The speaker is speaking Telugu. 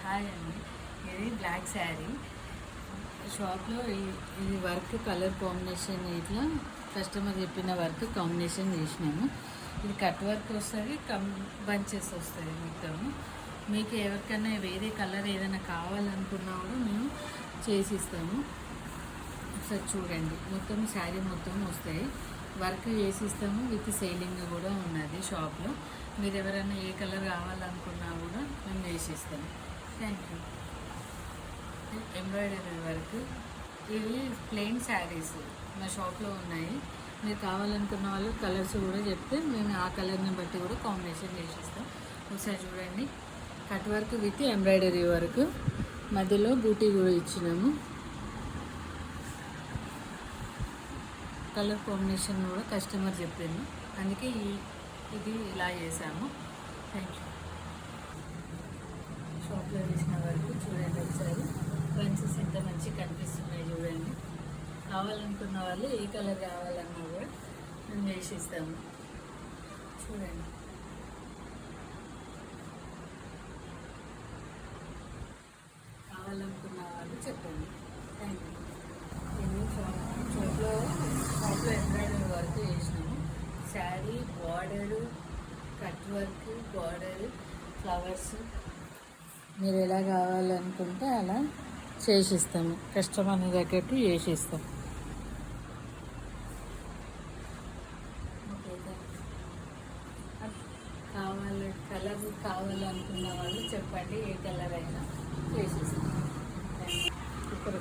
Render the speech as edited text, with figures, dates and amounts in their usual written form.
హాయ్ అండి. ఇది బ్లాక్ శారీ షాప్లో ఇది వర్క్ కలర్ కాంబినేషన్ ఇట్లా కస్టమర్ చెప్పిన వర్క్ కాంబినేషన్ చేసినాము. ఇది కట్ వర్క్ వస్తుంది, బంచెస్ వస్తుంది మొత్తము. మీకు ఎవరికైనా వేరే కలర్ ఏదైనా కావాలనుకున్నా కూడా మేము చేసిస్తాము. ఒకసారి చూడండి, మొత్తం శారీ మొత్తం వస్తాయి, వర్క్ చేసిస్తాము. విత్ సేలింగ్ కూడా ఉన్నది షాప్లో. మీరు ఎవరైనా ఏ కలర్ కావాలనుకున్నా కూడా మేము చేసిస్తాము. Thank you. ఎంబ్రాయిడరీ వర్క్, ఇవి ప్లెయిన్ శారీస్ మా షాప్లో ఉన్నాయి. మీరు కావాలనుకున్న వాళ్ళు కలర్స్ కూడా చెప్తే మేము ఆ కలర్ని బట్టి కూడా కాంబినేషన్ చేసిస్తాం. ఒకసారి చూడండి, cut work with embroidery work, మధ్యలో బూటీ కూడా ఇచ్చినాము. కలర్ కాంబినేషన్ కూడా కస్టమర్ చెప్పింది, అందుకే ఇది ఇలా చేసాము. Thank you. షాప్లో వేసిన వరకు చూడండి ఒకసారి, బంచెస్ ఎంత మంచిగా కనిపిస్తున్నాయి చూడండి. కావాలనుకున్న వాళ్ళు ఏ కలర్ కావాలన్నా కూడా మేము వేసిస్తాము. చూడండి, కావాలనుకున్న వాళ్ళు చెప్పండి. Thank you. నేను షాప్లో ఎంబ్రాయిడరీ వర్క్ చేసినాము. Sari border, cut work, border, flowers మీరు ఎలా కావాలనుకుంటే అలా చేసిస్తాము. కస్టమర్ తగ్గట్టు చేసిస్తాం. ఓకే, కలర్ కావాలనుకున్న వాళ్ళు చెప్పండి, ఏ కలర్ అయినా చేసిస్తాం. ఇక్కడ